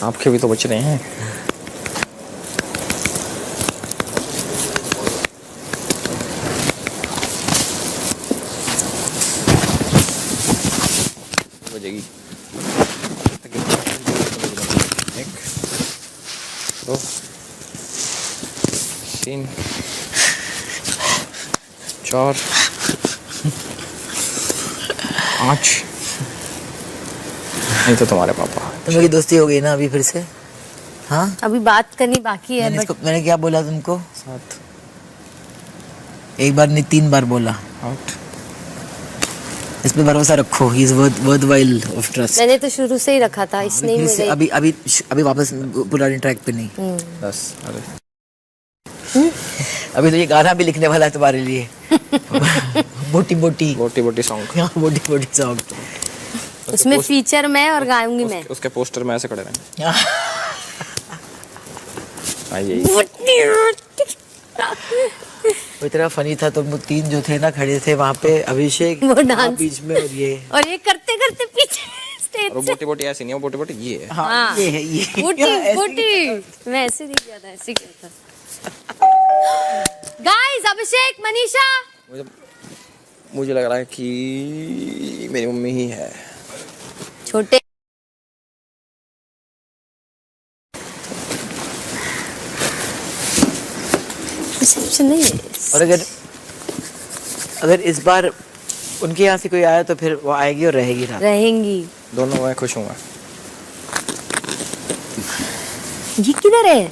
आपके भी तो बच रहे हैं। बजेगी 1 2 3 4 5। नहीं तो तुम्हारे पापा। तुम लोग की दोस्ती हो गई ना अभी फिर से? हाँ अभी बात करनी बाकी है। मैंने क्या बोला तुमको? 7 एक बार नहीं 3 बार बोला। 8। इस पे भरोसा रखो, he is worthwhile of trust. मैंने तो शुरू से ही रखा था, इसने ही मुझे अभी वापस पुरानी ट्रैक पे नहीं। 10। अरे अभी तो ये गाना भी लिखने वाला है तुम्हारे लिए। बोटी बोटी बोटी बोटी सॉन्ग। बोटी बोटी सॉन्ग। उसमें फीचर मैं और गाऊंगी मैं। उसके पोस्टर में ऐसे खड़े रहेंगे। आइए। वो इतना फनी था, तुम 3 जो थे ना खड़े थे वहाँ पे, अभिषेक वो डांस बीच में और ये करते करते पीछे स्टेज और से। बोटी बोटी ऐसी नहीं है, बोटी बोटी ये है। हाँ, ये है ये। बोटी बोटी मैं ऐसे नहीं किया था, ऐसे किया था। गाइस, अभिषेक, मनीषा। मुझे लग रहा है कि मेरी मम्मी ही है। छोटे रिसेप्शन नहीं है। और अगर इस बार उनके यहाँ से कोई आया तो फिर वो आएगी और रहेगी ना? रहेंगी दोनों मैं खुश हूँ। ये किधर है?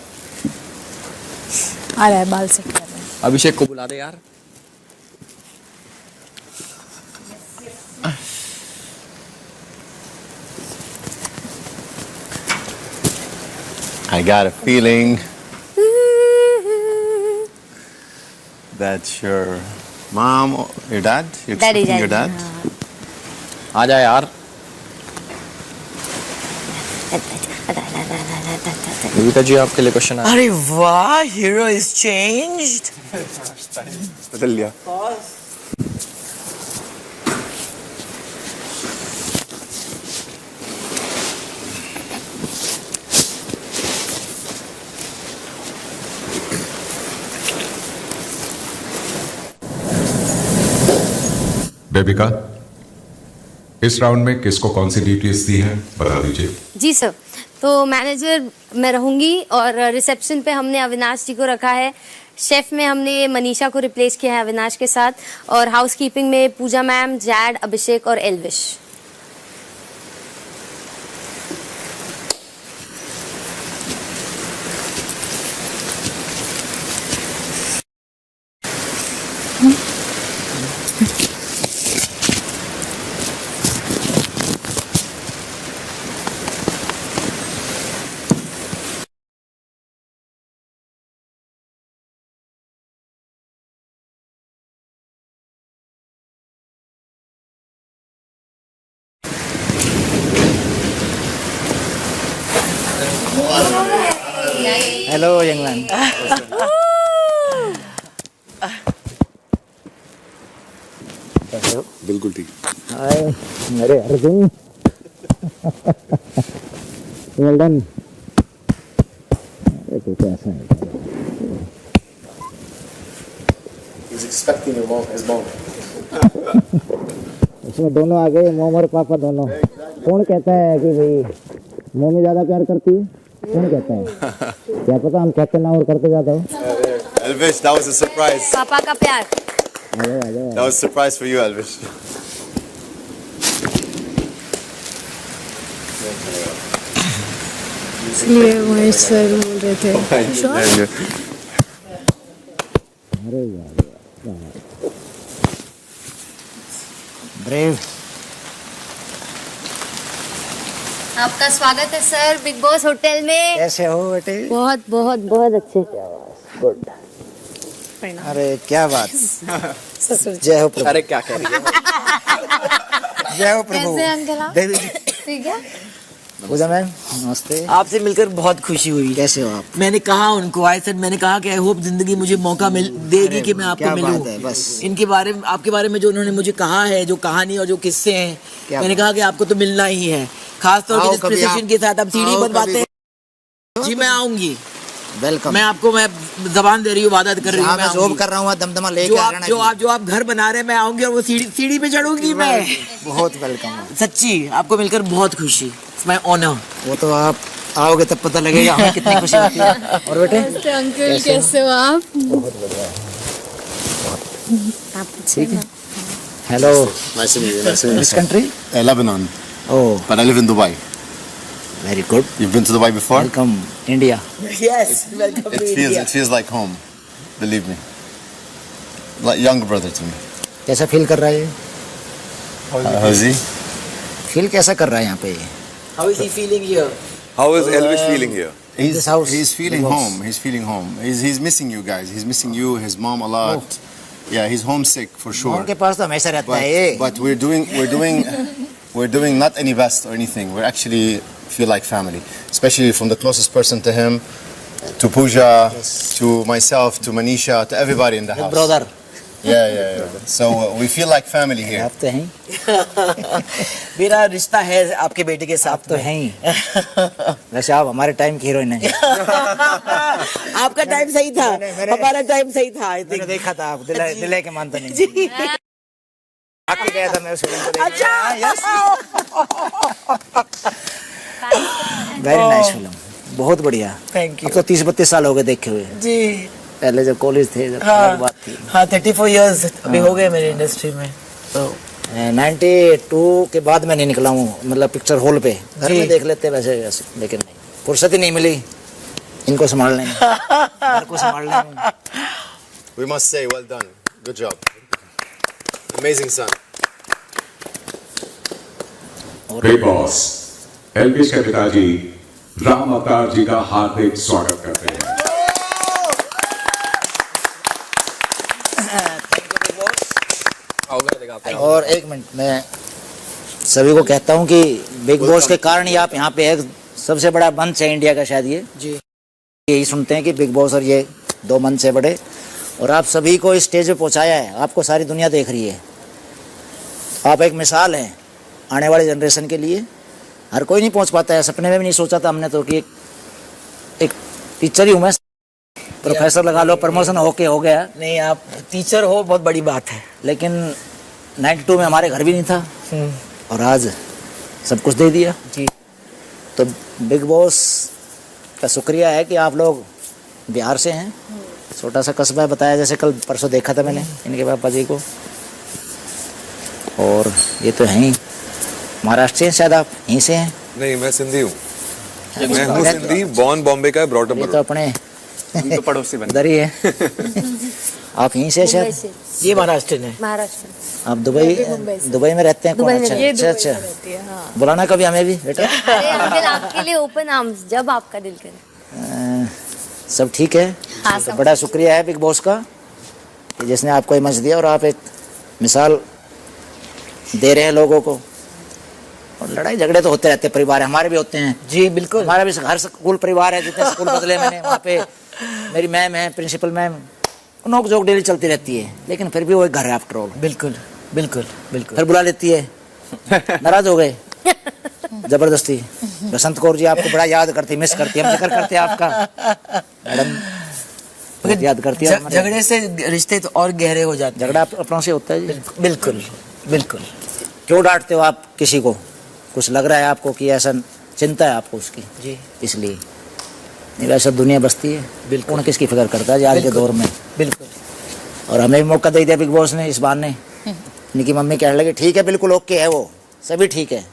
आ रहा है, बाल सेट कर रहा है। अभिषेक को बुला दे यार। I got a feeling that's your mom or your dad. You're expecting your dad. आ जा यार। युविका जी, आपके लिए क्वेश्चन है। अरे वाह, हीरो इज चेंज्ड। बदल लिया। बेबिका, इस राउंड में किसको कौन सी ड्यूटीज दी है बता दीजिए। जी सर, तो मैनेजर मैं रहूंगी और रिसेप्शन पे हमने अविनाश जी को रखा है। शेफ में हमने मनीषा को रिप्लेस किया है अविनाश के साथ, और हाउसकीपिंग में पूजा मैम, जैड, अभिषेक और एल्विश। Hello young man. बिल्कुल ठीक। हाय मेरे अर्जुन। Well done. तो कैसा है? He's expecting your mom, his mom. इसमें दोनों आ गए, मॉम और पापा दोनों। कौन कहता है कि भाई मम्मी ज्यादा प्यार करती है? कौन कहता है? क्या पता, हम कहते ना और करते जाते हो। Elvish, that was a surprise. पापा का प्यार। That was a surprise for you, Elvish. इसलिए वही सर बोल रहे थे। अरे यार, ब्रेव। आपका स्वागत है सर बिग बॉस होटल में। कैसे हो बेटे? बहुत बहुत बहुत अच्छे। गुड। अरे क्या बात। जय हो प्रभु। अरे क्या कह रही है? जय हो प्रभु। कैसे अंकल आप? ठीक है। पूजा मैम नमस्ते। आपसे मिलकर बहुत खुशी हुई। कैसे हो आप? मैंने कहा उनको, आई सेड, मैंने कहा कि आई होप जिंदगी मुझे मौका मिल देगी कि मैं आपको मिलूं। बस इनके बारे में, आपके बारे में जो उन्होंने मुझे कहा है, जो कहानी और जो किस्से हैं, मैंने कहा कि आपको तो मिलना ही है। खास तौर पर जिस प्रिसिशन के साथ आप सीढ़ी बनवाते हैं। जी मैं आऊंगी, वेलकम। मैं आपको मैं जबान दे रही हूँ, वादा कर रही हूँ। मैं जॉब कर रहा हूँ, दमदमा लेके आ रहा हूँ। जो आप घर बना रहे हैं, मैं आऊंगी और वो सीढ़ी पे चढ़ूंगी मैं। बहुत वेलकम। सच्ची आपको मिलकर बहुत खुशी, माय ऑनर। वो तो आप आओगे तब पता लगेगा हमें कितनी खुशी होती है। और बेटे नमस्ते अंकल, कैसे हो आप? बहुत बढ़िया। ठीक है। Hello, Nice to meet you. Nice to meet you. which country? Lebanon, Oh, but I live in Dubai. very good. You've been to Dubai before? Welcome, India. Yes, welcome to India. It feels like home. Believe me. Like younger brother to me. कैसा feel कर रहा है? How's he? Feel कैसा कर रहा है यहाँ पे? How is he feeling here? How is Elvis feeling here? This house, He's feeling Big Boss. home. He's feeling home. He's missing you guys. He's missing you, his mom a lot. Yeah, he's homesick for sure. उनके पास तो हमेशा रहता है ये। But we're doing not any best or anything. We're actually feel like family, especially from the closest person to him, to Pooja, to myself, to Manisha, to everybody in the house. Brother, Yeah. So we feel like family here. आप तो हैं, मेरा रिश्ता है आपके बेटे के साथ आप तो हैं ही। वैसे आप हमारे टाइम की हीरोइन हैं। आपका टाइम सही था, हमारा टाइम सही था। आई मैंने थिंक देखा था आप दिले के मानते नहीं। आके गया था मैं उस फिल्म को देखने। वेरी नाइस फिल्म, बहुत बढ़िया। थैंक यू अब तो 30-32 साल हो गए देखे हुए। जी। पहले जब कॉलेज थे जब हाँ, अलग बात थी। हाँ 34 इयर्स अभी हो गए मेरे इंडस्ट्री में। तो 92 के बाद मैं नहीं निकला हूँ, मतलब पिक्चर हॉल पे। घर जी। में देख लेते वैसे, लेकिन नहीं, फुर्सत ही नहीं मिली इनको संभालने में, घर को संभालने में। We must say, well done, good job, amazing son. Big boss Elvish के पिताजी राम अवतार जी का हार्दिक स्वागत करते हैं। और एक मिनट, मैं सभी को कहता हूँ कि बिग बॉस के कारण ही आप यहाँ पे एक सबसे बड़ा मंच है इंडिया का शायद ये। जी। यही सुनते हैं कि बिग बॉस और ये 2 मंच है बड़े, और आप सभी को इस स्टेज पे पहुँचाया है। आपको सारी दुनिया देख रही है, आप एक मिसाल हैं आने वाली जनरेशन के लिए। हर कोई नहीं पहुँच पाता है, सपने में भी नहीं सोचा था हमने तो कि एक टीचर ही हूँ मैं, प्रोफेसर लगा लो, प्रमोशन होके हो गया। नहीं, आप टीचर हो बहुत बड़ी बात है। लेकिन 92 में हमारे घर भी नहीं था और आज सब कुछ दे दिया। जी। तो बिग बॉस का शुक्रिया है कि आप लोग बिहार से हैं, छोटा सा कस्बा है, बताया जैसे कल परसों देखा था मैंने इनके पापा जी को। और ये तो हैं ही महाराष्ट्र, शायद आप यहीं से हैं? नहीं, मैं सिंधी हूँ। मैं हूँ सिंधी, बॉर्न बॉम्बे का है, ब्रॉट अप ये तो अपने तो पड़ोसी बन उधर ही है। आप यहीं से शायद? ये महाराष्ट्र है। महाराष्ट्र। आप दुबई में रहते हैं? कौन? अच्छा। बुलाना कभी हमें भी बेटा। अरे अंकल, आपके लिए ओपन आर्म्स, जब आपका दिल करे। सब ठीक है। हाँ, तो बड़ा शुक्रिया है बिग बॉस का कि जिसने आपको ये मंच दिया और आप एक मिसाल दे रहे हैं लोगों को। और लड़ाई झगड़े तो होते रहते हैं, परिवार है, हमारे भी होते हैं। जी बिल्कुल, हमारा भी हर स्कूल परिवार है। जितने स्कूल बदले मैंने, वहाँ पे मेरी मैम है, प्रिंसिपल मैम, नोक जोक डेली चलती रहती है, लेकिन फिर भी वो एक घर है आफ्टर ऑल। बिल्कुल बिल्कुल बिल्कुल। फिर बुला लेती है, नाराज हो गए जबरदस्ती। बसंत कौर जी आपको बड़ा याद करती, मिस करती, हम जिक्र करते हैं आपका मैडम, बहुत याद करती है। झगड़े से रिश्ते तो और गहरे हो जाते हैं। झगड़ा अपनों से होता है जी। बिल्कुल बिल्कुल। क्यों डांटते हो आप किसी को? कुछ लग रहा है आपको कि ऐसा चिंता है आपको उसकी? जी। इसलिए नहीं, वैसा दुनिया बसती है। बिल्कुल। कौन किसकी फिक्र करता है आज के दौर में? बिल्कुल। और हमें भी मौका दे दिया बिग बॉस ने इस बार ने। इनकी मम्मी कहने लगी ठीक है, बिल्कुल ओके है, वो सभी ठीक है,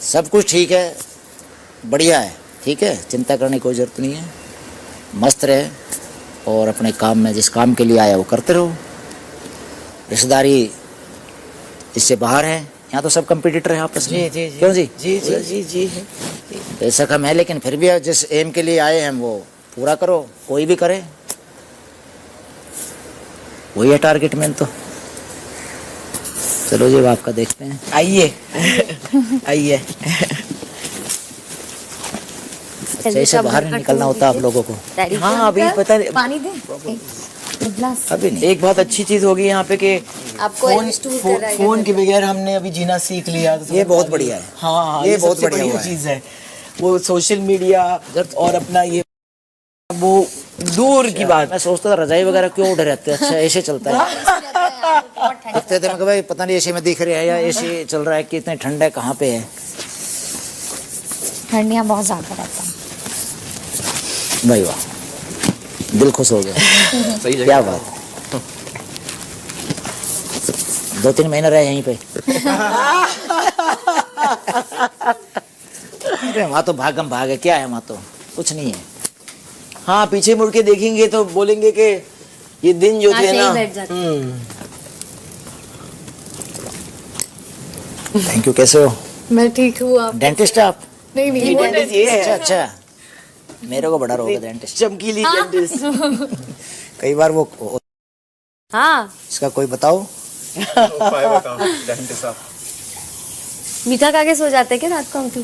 सब कुछ ठीक है, बढ़िया है, ठीक है, चिंता करने की कोई ज़रूरत नहीं है, मस्त रहे और अपने काम में जिस काम के लिए आया वो करते रहो। रिश्तेदारी इससे बाहर है, यहाँ तो सब कंपटीटर है आपस में। जी। क्यों जी? जी। बेशक हम है, लेकिन फिर भी जिस एम के लिए आए हैं वो पूरा करो, कोई भी करे, वही है टारगेट मैन। तो चलो जी, अब आपका देखते हैं। आइए आइए। जैसे बाहर नहीं निकलना होता आप लोगों को। हाँ अभी पता नहीं, पानी दे अभी नहीं। एक बहुत अच्छी चीज होगी यहाँ पे कि आपको फोन के बगैर हमने अभी जीना सीख लिया। तो ये बहुत बढ़िया है। हाँ, ये बहुत सबसे बढ़िया हुआ है। चीज है। वो सोशल मीडिया और अपना ये वो दूर की बात। मैं सोचता था रजाई वगैरह क्यों उड़ रहते हैं, अच्छा ऐसे चलता है। हफ्ते थे मैं भाई पता नहीं एसी में दिख रहे हैं या एसी चल रहा है कि इतने ठंड है, कहाँ पे है। ठंड यहाँ बहुत ज्यादा रहता है। भाई वाह, दिल खुश हो गया। सही जगह क्या बात, 2-3 महीने रहे यहीं पे। अरे वहाँ तो भागम भाग है, क्या है वहाँ तो कुछ नहीं है। हाँ, पीछे मुड़ के देखेंगे तो बोलेंगे कि ये दिन जो हाँ, थे सही ना। बैठ जाते। थैंक यू, कैसे हो? मैं ठीक हूँ, आप? डेंटिस्ट आप? नहीं नहीं, डेंटिस्ट ये है। अच्छा अच्छा, मेरे को बड़ा रोग है डेंटिस्ट। चमकीली डेंटिस्ट। कई बार वो हाँ, इसका कोई बताओ। मीठा खा के सो जाते हैं क्या रात को अंकल?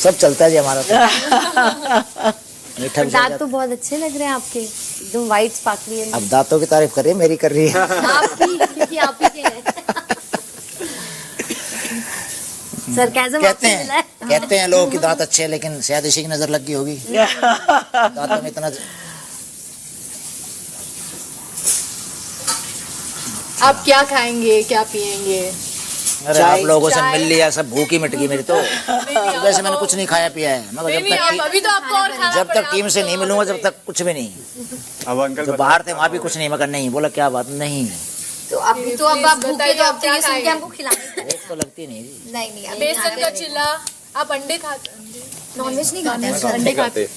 सब चलता है जी हमारा तो। मीठा भी चल दांत जाता तो बहुत अच्छे लग रहे हैं आपके, एकदम वाइट स्पार्कली है। है। अब दांतों की तारीफ कर रही है, मेरी कर रही है। आपकी, क्योंकि आप ही के हैं। सरकाज़म कहते आपसे मिला है। कहते हैं लोग कि दांत अच्छे हैं, लेकिन शायद इसी की नजर लग गई होगी दांतों में इतना। आप क्या खाएंगे, क्या पिएंगे? अरे आप लोगों से मिल लिया, सब भूख ही मिट गई मेरी तो। वैसे मैंने कुछ नहीं खाया पिया है, मगर नहीं, आप अभी तो आपको और खाना जब तक पड़ेगा। टीम से नहीं मिलूंगा जब तक कुछ भी नहीं। अब अंकल जो बाहर थे वहाँ भी कुछ नहीं, मगर नहीं बोला क्या बात नहीं। तो अभी तो अब आप भूखे, तो अब तो ये सुन के खाएंगे? हमको खिलाएंगे। भूख तो लगती नहीं जी। नहीं नहीं, बेसन का चिल्ला। आप अंडे खाते? नॉनवेज नहीं खाते हैं। अंडे खाते?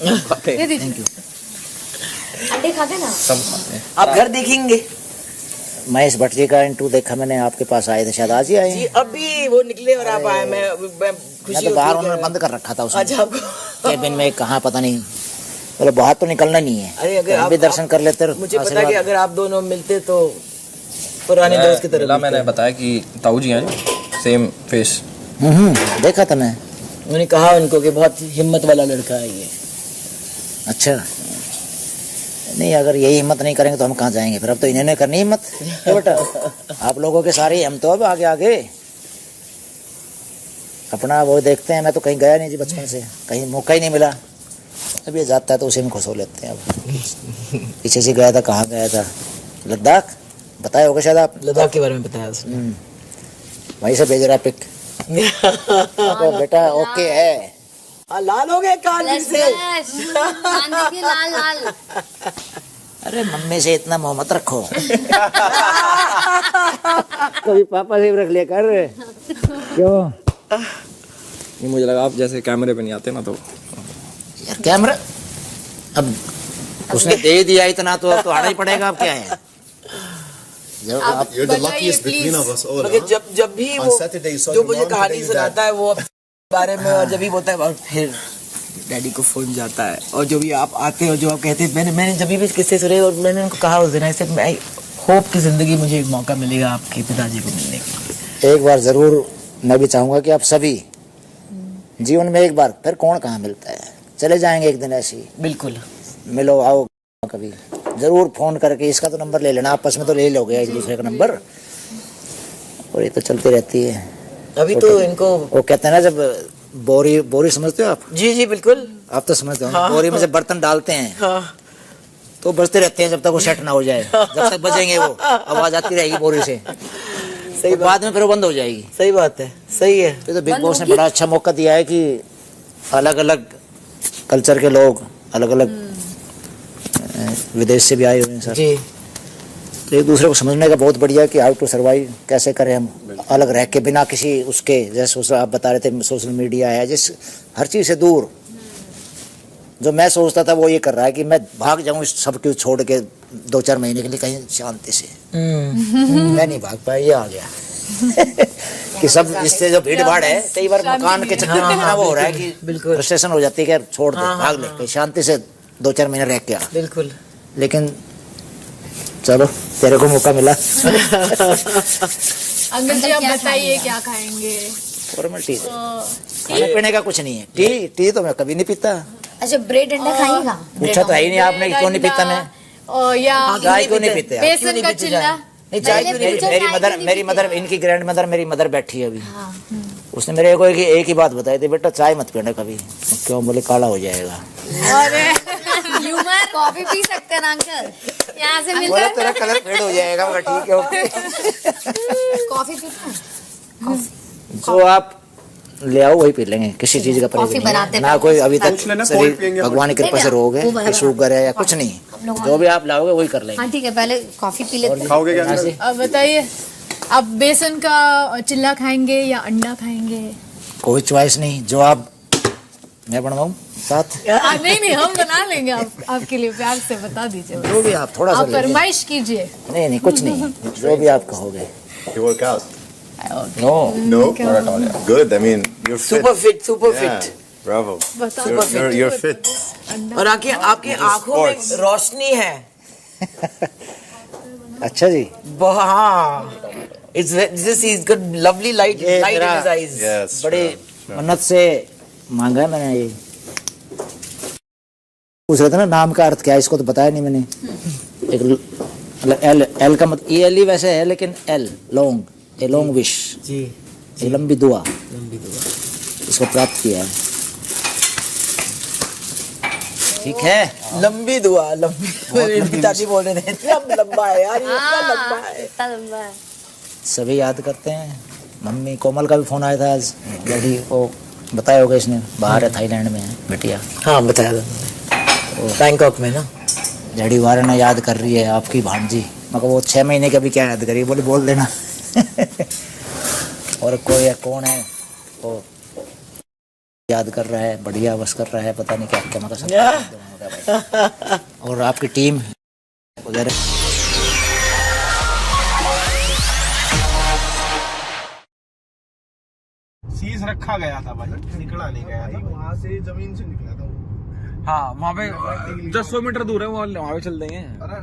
दे दीजिए। Thank you. अंडे खाते ना? आप घर देखेंगे महेश भट्ट जी का इंटरव्यू देखा मैंने, आपके पास आए थे, शायद आज ही आए जी, हैं। अभी वो निकले और आप आए। मैं मैं खुशी तो बाहर होती है। उन्होंने बंद कर रखा था उसने अच्छा, आपको केबिन में, कहाँ पता नहीं। बोले बाहर तो निकलना नहीं है, अरे अगर हम भी आप- दर्शन कर लेते। मुझे पता है कि अगर आप दोनों मिलते तो पुराने दोस्त की तरह मिला, मिलते। मैंने बताया कि ताऊ जी हैं, सेम फेस। देखा था मैं। उन्होंने कहा उनको कि बहुत हिम्मत वाला लड़का है ये। अच्छा, नहीं अगर यही हिम्मत नहीं करेंगे तो हम कहाँ जाएंगे फिर। अब तो इन्होंने करनी हिम्मत है बेटा, आप लोगों के सारे, हम तो अब आगे आगे अपना वो देखते हैं। मैं तो कहीं गया नहीं जी बचपन से, कहीं मौका ही नहीं मिला। अब ये जाता है तो उसी में खुश हो लेते हैं। अब पीछे से गया था, कहाँ गया था? लद्दाख बताया होगा शायद आप। लद्दाख के बारे में बताया उसने। वहीं से भेज रहा पिक। तो बेटा ओके है। लाल हो गए कान फिर से। देखिए लाल लाल। अरे मम्मी से इतना मोह मत रखो। कभी पापा से भी रख लिया कर। क्यों नहीं, मुझे लगा आप जैसे कैमरे पे नहीं आते ना, तो यार कैमरा अब उसने दे दिया इतना तो अब तो आना ही पड़ेगा। अब क्या है, जब आप You're the बताइए, luckiest between please. of us all. मगर huh? जब भी On वो Saturday you saw जो your मुझे mom, कहानी today your सुनाता dad. है वो बारे में, और जब भी बोलता है और फिर डैडी को फोन जाता है, और जो भी आप आते हो, जो आप कहते हैं, मैंने जब भी किस्से सुने और मैंने उनको कहा उस दिन, ऐसे मैं होप की जिंदगी मुझे एक मौका मिलेगा आपके पिताजी को मिलने का। एक बार जरूर मैं भी चाहूंगा कि आप सभी जीवन में एक बार, फिर कौन कहाँ मिलता है, चले जाएंगे एक दिन ऐसे ही। बिल्कुल मिलो आओ कभी, जरूर फोन करके। इसका तो नंबर ले लेना, आपस में तो ले लोगे एक दूसरे का नंबर, और ये तो चलती रहती है। अभी तो इनको वो कहते हैं ना, जब बोरी बोरी समझते हो आप? जी जी बिल्कुल। आप तो समझते हो ना, हाँ। बोरी में से बर्तन डालते हैं हाँ, तो बजते रहते हैं जब तक वो सेट ना हो जाए। जब तक बजेंगे वो आवाज आती रहेगी बोरी से, सही तो बाद में फिर वो बंद हो जाएगी। सही बात है, सही है। तो बिग बॉस ने बड़ा अच्छा मौका दिया है कि अलग अलग कल्चर के लोग, अलग अलग विदेश से भी आए हुए हैं सर, जी तो एक दूसरे को समझने का बहुत बढ़िया कि हाउ टू सर्वाइव, कैसे करें हम अलग रह के, बिना किसी उसके, जैसे आप बता रहे थे सोशल मीडिया है, जिस हर चीज़ से दूर। जो मैं सोचता था वो ये कर रहा है कि मैं भाग जाऊं इस सब कुछ छोड़ के 2-4 महीने के लिए कहीं शांति से। मैं नहीं भाग पाया, ये आ गया कि सब इससे जो भीड़ भाड़ है, कई बार मकान के चक्कर में इतना वो हो रहा है कि बिल्कुल। फ्रस्ट्रेशन हो जाती है कि यार छोड़ दे, भाग ले कहीं शांति से 2-4 महीने रह के आ। बिल्कुल। लेकिन चलो तेरे को मौका मिला। अंकल जी आप बताइए क्या खाएंगे? फॉर्मलिटी खाने पीने का कुछ नहीं है। टी तो मैं कभी नहीं पीता। अच्छा, ब्रेड अंडा खाइएगा? पूछा तो है ही नहीं आपने कि क्यों नहीं पीता मैं। या गाय क्यों नहीं पीते आप? बेसन का चिल्ला। नहीं चाय क्यों नहीं पीते? मेरी मदर इनकी ग्रैंड मदर मेरी मदर बैठी है अभी। उसने मेरे को एक ही बात बताई थी, बेटा चाय मत पीना कभी। क्यों? बोले काला हो जाएगा। ह्यूमर। कॉफी पी सकते हैं ना अंकल, यहाँ से बोला मिलकर। तेरा कलर फेड हो जाएगा। मैं ठीक है ओके। कॉफी पीते हैं? जो आप ले आओ वही पी लेंगे, किसी चीज का कॉफी बनाते ना कोई अभी तक पूछ लेना, शरीर कोल्ड पियेंगे। भगवान की कृपा से रोग है, शुगर है या कुछ नहीं। जो भी आप लाओगे वही कर लेंगे। हाँ ठीक है, पहले कॉफी पी लेते हैं। खाओगे क्या? यहाँ से अब बताइए, आप बेसन का चिल्ला खाएंगे या अंडा खाएंगे? कोई चॉइस नहीं, जो आप मैं बनवाऊं साथ। नहीं हम बना लेंगे, आपके लिए प्यार से बता दीजिए। जो भी आप थोड़ा सा आप ले लीजिए। फरमाइश कीजिए। नहीं कुछ नहीं, जो भी आप कहोगे। You work out? No No, not at all. Yeah. Good. I mean, you're fit. Super Yeah. Fit. Bravo. बताओ। You're fit. और आपकी आंखों में sports. रोशनी है। अच्छा जी, हाँ, इट्स गुड लवली लाइट ये इन मेरा- हिज आईज। Yes. बड़े sure. मन्नत से मांगा है मैंने। ये पूछ रहे थे ना नाम का अर्थ क्या है, इसको तो बताया नहीं मैंने। एक एल का मतलब एल ही वैसे है, लेकिन L long, a long wish जी, ये लंबी दुआ, लंबी दुआ। इसको प्राप्त किया है। ठीक है, लंबी दुआ, लंबी। मेरे पिताजी बोल रहे थे इतना लंबा है यार, ये इतना लंबा है। इतना लंबा है। सभी याद करते हैं। मम्मी कोमल का भी फोन आया था आज, डैडी को बताया होगा इसने, बाहर है थाईलैंड में है बिटिया। हाँ बताया था, बैंकॉक में ना। डैडी वारना याद कर रही है आपकी भांजी। मगर वो 6 महीने का भी क्या याद करी, बोले बोल देना। और कोई है, कौन है वो याद कर रहा है, बढ़िया बस कर रहा है, पता नहीं क्या क्या मगर सब। और आपकी टीम उधर सीज रखा गया था भाई, निकला नहीं गया था। वहाँ से जमीन से निकला था वो। हाँ वहाँ पे 10-100 मीटर दूर है, वहाँ पे चल देंगे। अरे